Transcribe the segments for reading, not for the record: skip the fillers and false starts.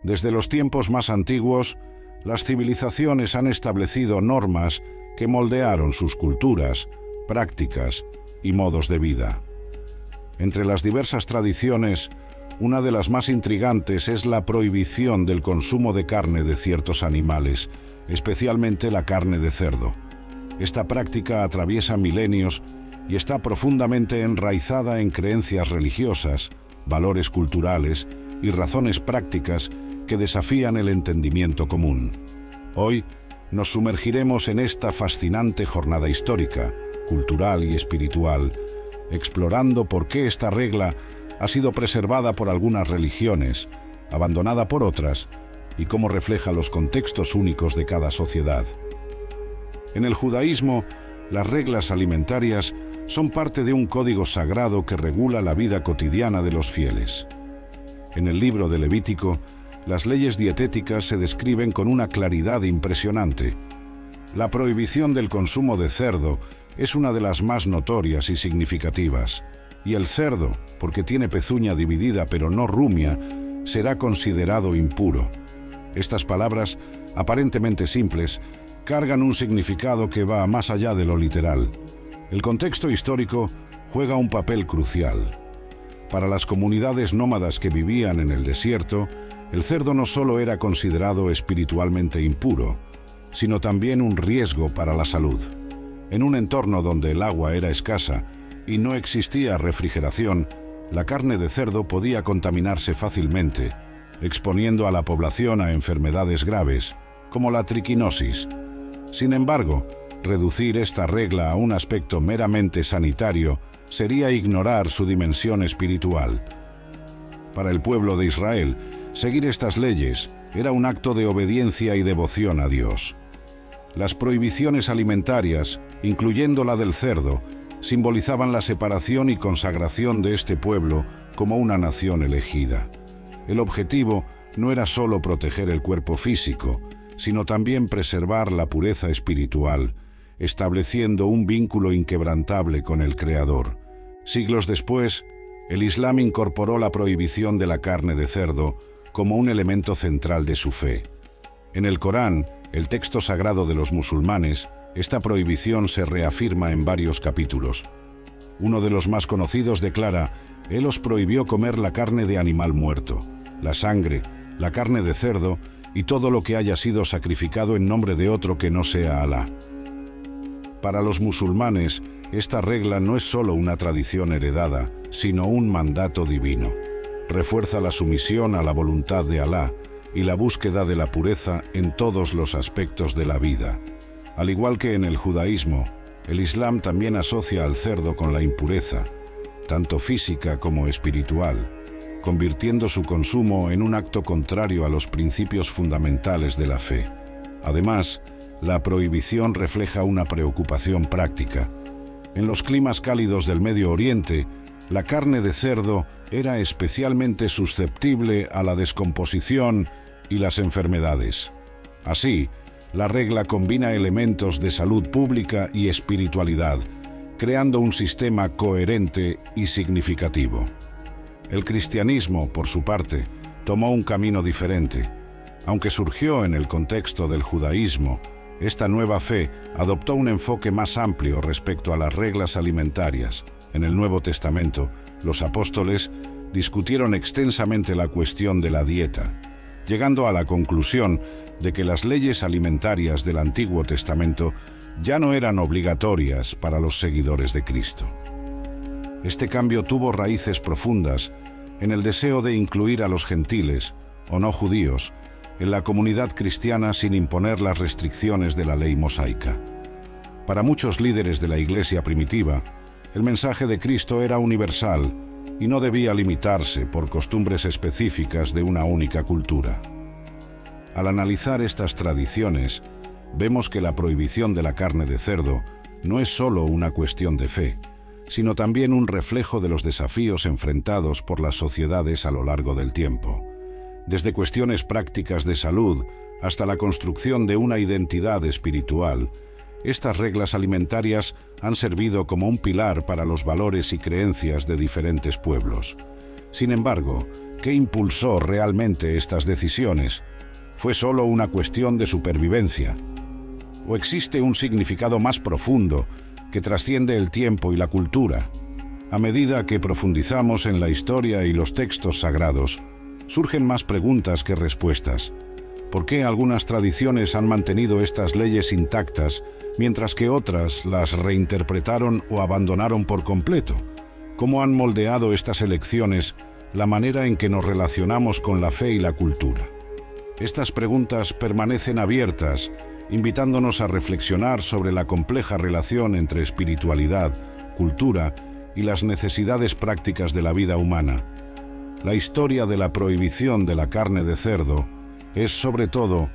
Desde los tiempos más antiguos, las civilizaciones han establecido normas que moldearon sus culturas, prácticas y modos de vida. Entre las diversas tradiciones, una de las más intrigantes es la prohibición del consumo de carne de ciertos animales, especialmente la carne de cerdo. Esta práctica atraviesa milenios y está profundamente enraizada en creencias religiosas, valores culturales y razones prácticas que desafían el entendimiento común. Hoy nos sumergiremos en esta fascinante jornada histórica, cultural y espiritual, explorando por qué esta regla ha sido preservada por algunas religiones, abandonada por otras, y cómo refleja los contextos únicos de cada sociedad. En el judaísmo, las reglas alimentarias son parte de un código sagrado que regula la vida cotidiana de los fieles. En el libro de Levítico, las leyes dietéticas se describen con una claridad impresionante. La prohibición del consumo de cerdo es una de las más notorias y significativas, y el cerdo, porque tiene pezuña dividida pero no rumia, será considerado impuro. Estas palabras, aparentemente simples, cargan un significado que va más allá de lo literal. El contexto histórico juega un papel crucial. Para las comunidades nómadas que vivían en el desierto, el cerdo no solo era considerado espiritualmente impuro, sino también un riesgo para la salud. En un entorno donde el agua era escasa y no existía refrigeración, la carne de cerdo podía contaminarse fácilmente, exponiendo a la población a enfermedades graves, como la triquinosis. Sin embargo, reducir esta regla a un aspecto meramente sanitario sería ignorar su dimensión espiritual. Para el pueblo de Israel, seguir estas leyes era un acto de obediencia y devoción a Dios. Las prohibiciones alimentarias, incluyendo la del cerdo, simbolizaban la separación y consagración de este pueblo como una nación elegida. El objetivo no era solo proteger el cuerpo físico, sino también preservar la pureza espiritual, estableciendo un vínculo inquebrantable con el Creador. Siglos después, el Islam incorporó la prohibición de la carne de cerdo como un elemento central de su fe. En el Corán, el texto sagrado de los musulmanes, esta prohibición se reafirma en varios capítulos. Uno de los más conocidos declara: Él os prohibió comer la carne de animal muerto, la sangre, la carne de cerdo y todo lo que haya sido sacrificado en nombre de otro que no sea Alá. Para los musulmanes, esta regla no es solo una tradición heredada, sino un mandato divino. Refuerza la sumisión a la voluntad de Alá y la búsqueda de la pureza en todos los aspectos de la vida. Al igual que en el judaísmo, el Islam también asocia al cerdo con la impureza, tanto física como espiritual, convirtiendo su consumo en un acto contrario a los principios fundamentales de la fe. Además, la prohibición refleja una preocupación práctica. En los climas cálidos del Medio Oriente, la carne de cerdo era especialmente susceptible a la descomposición y las enfermedades. Así, la regla combina elementos de salud pública y espiritualidad, creando un sistema coherente y significativo. El cristianismo, por su parte, tomó un camino diferente. Aunque surgió en el contexto del judaísmo, esta nueva fe adoptó un enfoque más amplio respecto a las reglas alimentarias. En el Nuevo Testamento, los apóstoles discutieron extensamente la cuestión de la dieta, llegando a la conclusión de que las leyes alimentarias del Antiguo Testamento ya no eran obligatorias para los seguidores de Cristo. Este cambio tuvo raíces profundas en el deseo de incluir a los gentiles, o no judíos, en la comunidad cristiana sin imponer las restricciones de la ley mosaica. Para muchos líderes de la Iglesia primitiva, el mensaje de Cristo era universal y no debía limitarse por costumbres específicas de una única cultura. Al analizar estas tradiciones, vemos que la prohibición de la carne de cerdo no es solo una cuestión de fe, sino también un reflejo de los desafíos enfrentados por las sociedades a lo largo del tiempo. Desde cuestiones prácticas de salud hasta la construcción de una identidad espiritual, estas reglas alimentarias han servido como un pilar para los valores y creencias de diferentes pueblos. Sin embargo, ¿Qué impulsó realmente estas decisiones? ¿Fue solo una cuestión de supervivencia? ¿O existe un significado más profundo que trasciende el tiempo y la cultura? A medida que profundizamos en la historia y los textos sagrados, surgen más preguntas que respuestas. ¿Por qué algunas tradiciones han mantenido estas leyes intactas, mientras que otras las reinterpretaron o abandonaron por completo? ¿Cómo han moldeado estas elecciones la manera en que nos relacionamos con la fe y la cultura? Estas preguntas permanecen abiertas, invitándonos a reflexionar sobre la compleja relación entre espiritualidad, cultura y las necesidades prácticas de la vida humana. La historia de la prohibición de la carne de cerdo es, sobre todo,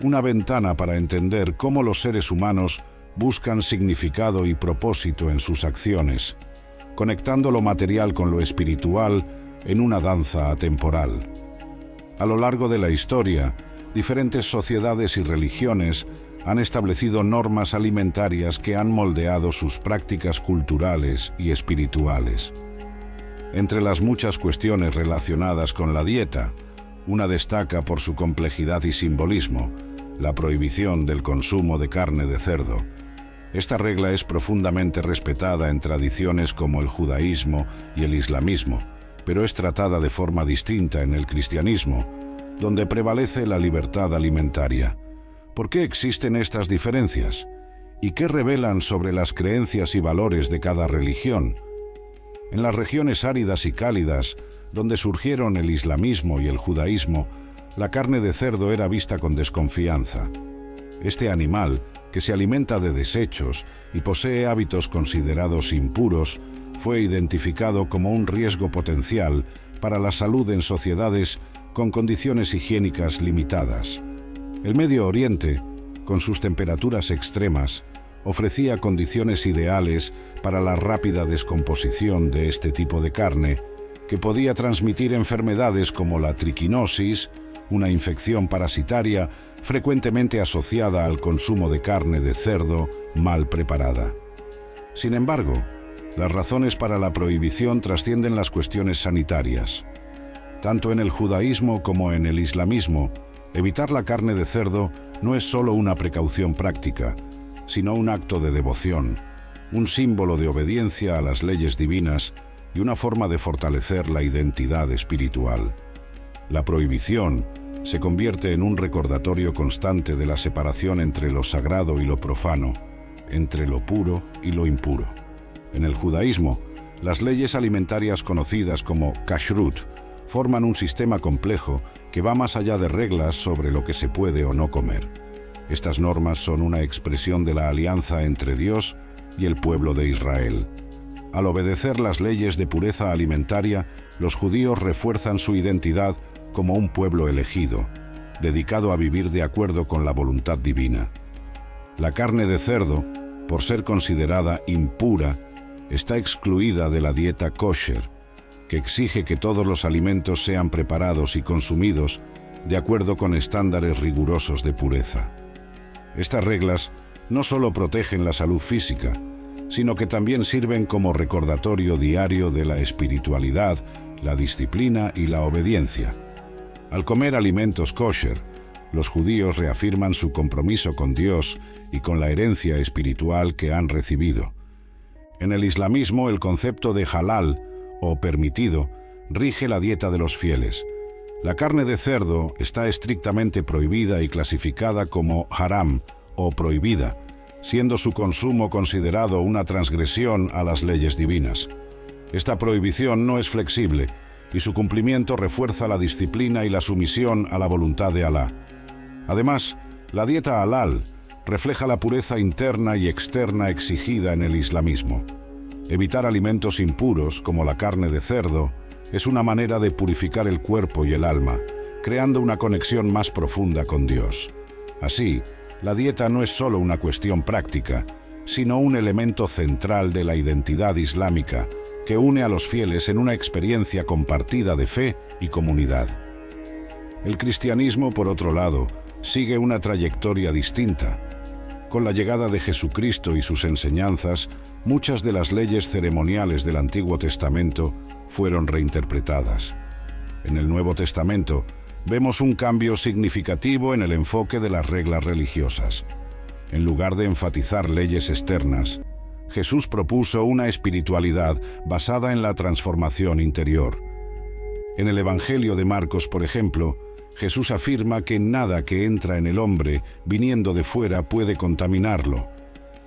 una ventana para entender cómo los seres humanos buscan significado y propósito en sus acciones, conectando lo material con lo espiritual en una danza atemporal. A lo largo de la historia, diferentes sociedades y religiones han establecido normas alimentarias que han moldeado sus prácticas culturales y espirituales. Entre las muchas cuestiones relacionadas con la dieta, una destaca por su complejidad y simbolismo: la prohibición del consumo de carne de cerdo. Esta regla es profundamente respetada en tradiciones como el judaísmo y el islamismo, pero es tratada de forma distinta en el cristianismo, donde prevalece la libertad alimentaria. ¿Por qué existen estas diferencias? ¿Y qué revelan sobre las creencias y valores de cada religión? En las regiones áridas y cálidas, donde surgieron el islamismo y el judaísmo, la carne de cerdo era vista con desconfianza. Este animal, que se alimenta de desechos y posee hábitos considerados impuros, fue identificado como un riesgo potencial para la salud en sociedades con condiciones higiénicas limitadas. El Medio Oriente, con sus temperaturas extremas, ofrecía condiciones ideales para la rápida descomposición de este tipo de carne, que podía transmitir enfermedades como la triquinosis, una infección parasitaria frecuentemente asociada al consumo de carne de cerdo mal preparada. Sin embargo, las razones para la prohibición trascienden las cuestiones sanitarias. Tanto en el judaísmo como en el islamismo, evitar la carne de cerdo no es solo una precaución práctica, sino un acto de devoción, un símbolo de obediencia a las leyes divinas y una forma de fortalecer la identidad espiritual. La prohibición se convierte en un recordatorio constante de la separación entre lo sagrado y lo profano, entre lo puro y lo impuro. En el judaísmo, las leyes alimentarias conocidas como kashrut forman un sistema complejo que va más allá de reglas sobre lo que se puede o no comer. Estas normas son una expresión de la alianza entre Dios y el pueblo de Israel. Al obedecer las leyes de pureza alimentaria, los judíos refuerzan su identidad como un pueblo elegido, dedicado a vivir de acuerdo con la voluntad divina. La carne de cerdo, por ser considerada impura, está excluida de la dieta kosher, que exige que todos los alimentos sean preparados y consumidos de acuerdo con estándares rigurosos de pureza. Estas reglas no solo protegen la salud física, sino que también sirven como recordatorio diario de la espiritualidad, la disciplina y la obediencia. Al comer alimentos kosher, los judíos reafirman su compromiso con Dios y con la herencia espiritual que han recibido. En el islamismo, el concepto de halal, o permitido, rige la dieta de los fieles. La carne de cerdo está estrictamente prohibida y clasificada como haram, o prohibida, siendo su consumo considerado una transgresión a las leyes divinas. Esta prohibición no es flexible, y su cumplimiento refuerza la disciplina y la sumisión a la voluntad de Alá. Además, la dieta halal refleja la pureza interna y externa exigida en el islamismo. Evitar alimentos impuros, como la carne de cerdo, es una manera de purificar el cuerpo y el alma, creando una conexión más profunda con Dios. Así, la dieta no es solo una cuestión práctica, sino un elemento central de la identidad islámica que une a los fieles en una experiencia compartida de fe y comunidad. El cristianismo, por otro lado, sigue una trayectoria distinta. Con la llegada de Jesucristo y sus enseñanzas, muchas de las leyes ceremoniales del Antiguo Testamento fueron reinterpretadas. En el Nuevo Testamento vemos un cambio significativo en el enfoque de las reglas religiosas. En lugar de enfatizar leyes externas, Jesús propuso una espiritualidad basada en la transformación interior. En el Evangelio de Marcos, por ejemplo, Jesús afirma que nada que entra en el hombre viniendo de fuera puede contaminarlo.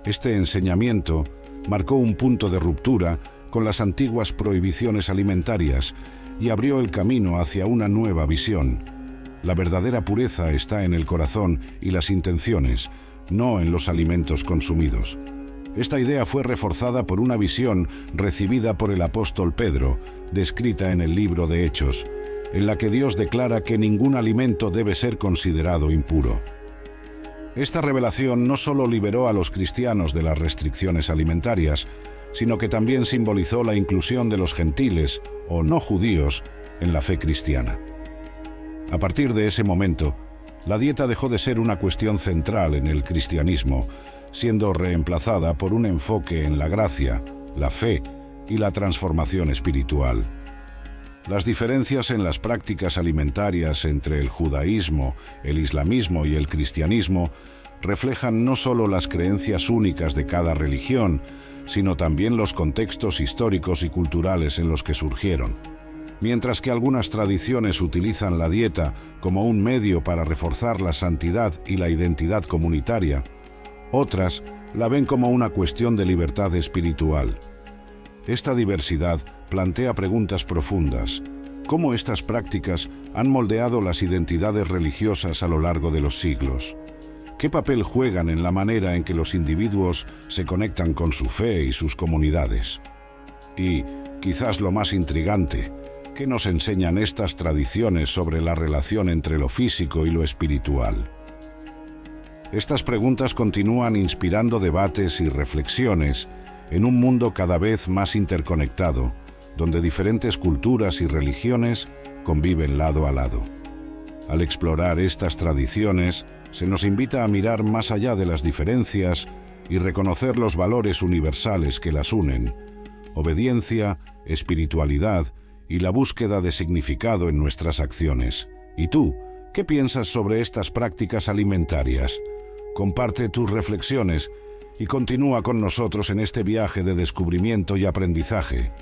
Este enseñamiento marcó un punto de ruptura con las antiguas prohibiciones alimentarias y abrió el camino hacia una nueva visión. La verdadera pureza está en el corazón y las intenciones, no en los alimentos consumidos. Esta idea fue reforzada por una visión recibida por el apóstol Pedro, descrita en el libro de Hechos, en la que Dios declara que ningún alimento debe ser considerado impuro. Esta revelación no solo liberó a los cristianos de las restricciones alimentarias, sino que también simbolizó la inclusión de los gentiles, o no judíos, en la fe cristiana. A partir de ese momento, la dieta dejó de ser una cuestión central en el cristianismo, siendo reemplazada por un enfoque en la gracia, la fe y la transformación espiritual. Las diferencias en las prácticas alimentarias entre el judaísmo, el islamismo y el cristianismo reflejan no solo las creencias únicas de cada religión, sino también los contextos históricos y culturales en los que surgieron. Mientras que algunas tradiciones utilizan la dieta como un medio para reforzar la santidad y la identidad comunitaria, otras la ven como una cuestión de libertad espiritual. Esta diversidad plantea preguntas profundas. ¿Cómo estas prácticas han moldeado las identidades religiosas a lo largo de los siglos? ¿Qué papel juegan en la manera en que los individuos se conectan con su fe y sus comunidades? Y, quizás lo más intrigante, ¿qué nos enseñan estas tradiciones sobre la relación entre lo físico y lo espiritual? Estas preguntas continúan inspirando debates y reflexiones en un mundo cada vez más interconectado, donde diferentes culturas y religiones conviven lado a lado. Al explorar estas tradiciones, se nos invita a mirar más allá de las diferencias y reconocer los valores universales que las unen: obediencia, espiritualidad y la búsqueda de significado en nuestras acciones. ¿Y tú, qué piensas sobre estas prácticas alimentarias? Comparte tus reflexiones y continúa con nosotros en este viaje de descubrimiento y aprendizaje.